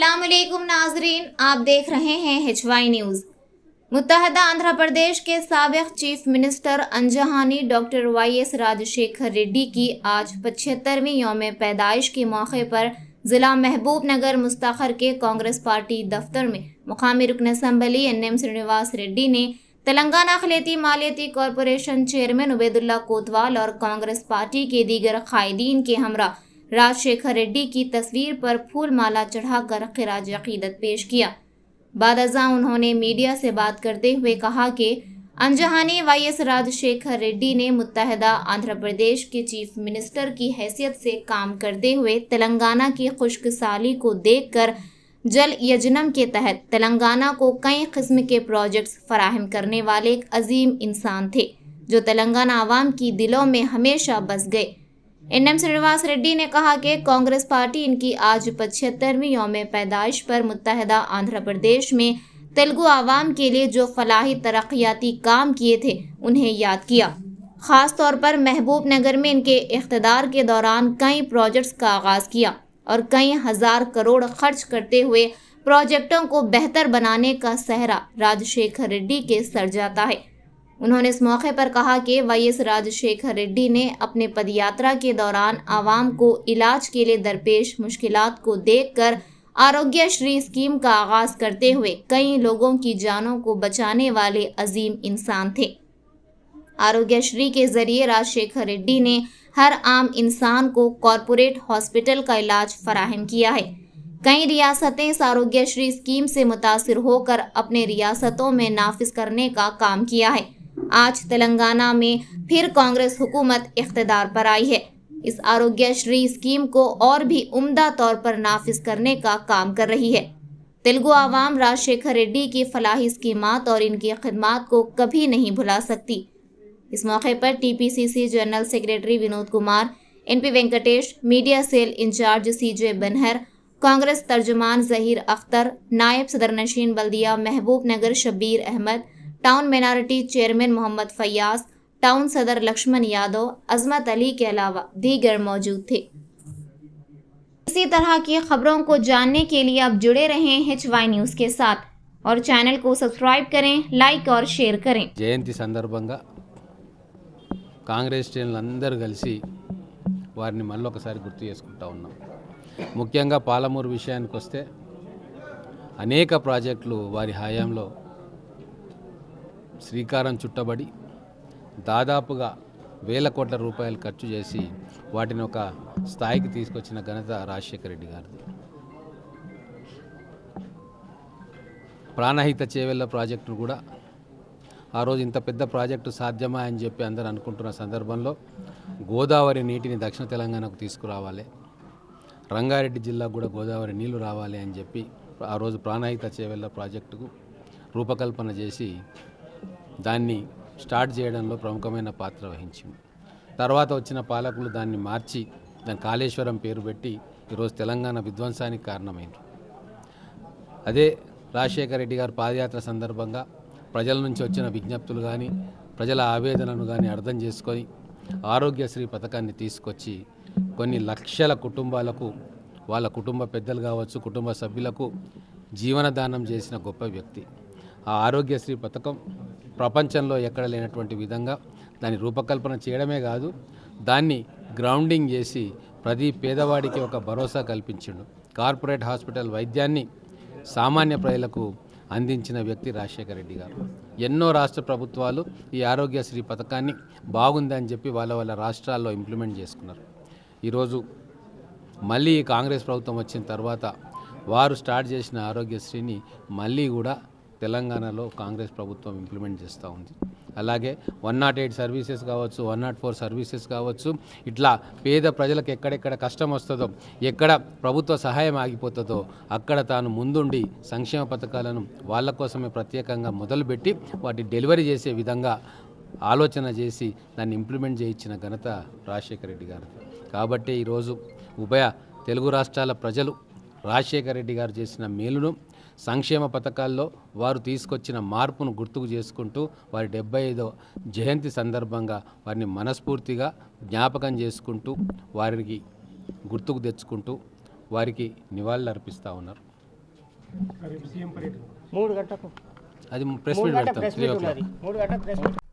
अस्सलामुअलैकुम नाजरीन, आप देख रहे हैं HY न्यूज़। मुत्तहदा आंध्र प्रदेश के साबिक चीफ मिनिस्टर अंजहानी डॉक्टर YS राजशेखर रेड्डी की आज 75वीं यौम पैदाइश के मौके पर ज़िला महबूब नगर मुस्तखर के कांग्रेस पार्टी दफ्तर में मुकामी रुकन असम्बली NM श्रीनिवास रेड्डी ने तेलंगाना अखिलती मालियती कॉरपोरेशन चेयरमैन उबैदुल्ला कोतवाल और कांग्रेस पार्टी के दीगर कायदीन के हमरा राजशेखर रेड्डी की तस्वीर पर फूल माला चढ़ाकर खिराज अकीदत पेश किया। बाद अज़ां उन्होंने मीडिया से बात करते हुए कहा कि अंजहानी YS राजशेखर रेड्डी ने मुत्तहदा आंध्र प्रदेश के चीफ मिनिस्टर की हैसियत से काम करते हुए तेलंगाना की खुश्क साली को देखकर जल यजनम के तहत तेलंगाना को कई किस्म के प्रोजेक्ट्स फराहम करने वाले एक अजीम इंसान थे, जो तेलंगाना आवाम की दिलों में हमेशा बस गए। NM श्रीनिवास रेड्डी ने कहा कि कांग्रेस पार्टी इनकी आज 75वीं यौम पैदाइश पर मुत्तहदा आंध्र प्रदेश में तेलुगु आवाम के लिए जो फलाही तरक्याती काम किए थे उन्हें याद किया। ख़ास तौर पर महबूब नगर में इनके इख्तिदार के दौरान कई प्रोजेक्ट्स का आगाज़ किया और कई हज़ार करोड़ खर्च करते हुए प्रोजेक्टों को बेहतर बनाने का सहरा राजशेखर रेड्डी के सर जाता है। उन्होंने इस मौके पर कहा कि YS राजशेखर रेड्डी ने अपने पदयात्रा के दौरान आवाम को इलाज के लिए दरपेश मुश्किलात को देखकर आरोग्य श्री स्कीम का आगाज़ करते हुए कई लोगों की जानों को बचाने वाले अजीम इंसान थे। आरोग्य श्री के जरिए राजशेखर रेड्डी ने हर आम इंसान को कॉरपोरेट हॉस्पिटल का इलाज फराहम किया है। कई रियासतें इस आरोग्य श्री स्कीम से मुतासिर होकर अपने रियासतों में नाफिज करने का काम किया है। आज तेलंगाना में फिर कांग्रेस हुकूमत इख्तिदार पर आई है। इस आरोग्य श्री स्कीम को और भी उम्दा तौर पर नाफिज करने का काम कर रही है। तेलुगु आवाम राजशेखर रेड्डी की फलाही स्कीमात और इनकी खिदमात को कभी नहीं भुला सकती। इस मौके पर TPCC general secretary Vinod Kumar, NP Venkatesh, media cell incharge CJ Banhar, Congress तर्जुमान जहीर अख्तर, नायब सदर नशीन बल्दिया Mahbub Nagar Shabbir Ahmed, town minority chairman Mohammed Fayaz, town सदर लक्ष्मण यादव, अजमत अली के अलावा दीगर मौजूद थे। इसी तरह की खबरों को जानने के लिए आप जुड़े रहें HY न्यूज़ के साथ और चैनल को सब्सक्राइब करें, लाइक और शेयर करें। జయంతి సందర్భంగా కాంగ్రెస్ శ్రేణులందరూ కలిసి వారిని మళ్ళొకసారి గుర్తు చేసుకుంటా ఉన్నాం. ముఖ్యంగా పాలమూరు విషయానికి వస్తే అనేక ప్రాజెక్టులు వారి హయాంలో శ్రీకారం చుట్టబడి దాదాపుగా వేల కోట్ల రూపాయలు ఖర్చు చేసి వాటిని ఒక స్థాయికి తీసుకొచ్చిన ఘనత రాజశేఖర రెడ్డి గారిది. ప్రాణహిత చేవెళ్ళ ప్రాజెక్టు కూడా ఆ రోజు ఇంత పెద్ద ప్రాజెక్టు సాధ్యమా అని చెప్పి అందరూ అనుకుంటున్న సందర్భంలో గోదావరి నీటిని దక్షిణ తెలంగాణకు తీసుకురావాలి, రంగారెడ్డి జిల్లాకు కూడా గోదావరి నీళ్లు రావాలి అని చెప్పి ఆ రోజు ప్రాణహిత చేవెళ్ళ ప్రాజెక్టుకు రూపకల్పన చేసి దాన్ని స్టార్ట్ చేయడంలో ప్రముఖమైన పాత్ర వహించింది. తర్వాత వచ్చిన పాలకులు దాన్ని మార్చి దాని కాళేశ్వరం పేరు పెట్టి ఈరోజు తెలంగాణ విధ్వంసానికి కారణమైంది. అదే రాజశేఖర రెడ్డి గారు పాదయాత్ర సందర్భంగా ప్రజల నుంచి వచ్చిన విజ్ఞప్తులు కానీ ప్రజల ఆవేదనను కానీ అర్థం చేసుకొని ఆరోగ్యశ్రీ పథకాన్ని తీసుకొచ్చి కొన్ని లక్షల కుటుంబాలకు వాళ్ళ కుటుంబ పెద్దలు కావచ్చు, కుటుంబ సభ్యులకు జీవనదానం చేసిన గొప్ప వ్యక్తి. ఆ ఆరోగ్యశ్రీ పథకం ప్రపంచంలో ఎక్కడ లేనటువంటి విధంగా దాని రూపకల్పన చేయడమే కాదు, దాన్ని గ్రౌండింగ్ చేసి ప్రతి పేదవాడికి ఒక భరోసా కల్పించిండు. కార్పొరేట్ హాస్పిటల్ వైద్యాన్ని సామాన్య ప్రజలకు అందించిన వ్యక్తి రాజశేఖర రెడ్డి గారు. ఎన్నో రాష్ట్ర ప్రభుత్వాలు ఈ ఆరోగ్యశ్రీ పథకాన్ని బాగుందని చెప్పి వాళ్ళ రాష్ట్రాల్లో ఇంప్లిమెంట్ చేసుకున్నారు. ఈరోజు మళ్ళీ కాంగ్రెస్ ప్రభుత్వం వచ్చిన తర్వాత వారు స్టార్ట్ చేసిన ఆరోగ్యశ్రీని మళ్ళీ కూడా తెలంగాణలో కాంగ్రెస్ ప్రభుత్వం ఇంప్లిమెంట్ చేస్తూ ఉంది. అలాగే 108 సర్వీసెస్ కావచ్చు, 104 సర్వీసెస్ కావచ్చు, ఇట్లా పేద ప్రజలకు ఎక్కడెక్కడ కష్టం వస్తుందో, ఎక్కడ ప్రభుత్వ సహాయం ఆగిపోతుందో అక్కడ తాను ముందుండి సంక్షేమ పథకాలను వాళ్ళ కోసమే ప్రత్యేకంగా మొదలుపెట్టి వాటి డెలివరీ చేసే విధంగా ఆలోచన చేసి దాన్ని ఇంప్లిమెంట్ చేయించిన ఘనత రాజశేఖర రెడ్డి గారు. కాబట్టి ఈరోజు ఉభయ తెలుగు రాష్ట్రాల ప్రజలు రాజశేఖర రెడ్డి గారు చేసిన మేలును, సంక్షేమ పథకాల్లో వారు తీసుకొచ్చిన మార్పును గుర్తుకు చేసుకుంటూ వారి 75వ జయంతి సందర్భంగా వారిని మనస్ఫూర్తిగా జ్ఞాపకం చేసుకుంటూ వారికి గుర్తుకు తెచ్చుకుంటూ వారికి నివాళులు అర్పిస్తూ ఉన్నారు. 3 గంటలకు అది ప్రెస్ మీట్ పెడతాం 3 o'clock. 3 గంటలకు ప్రెస్ మీట్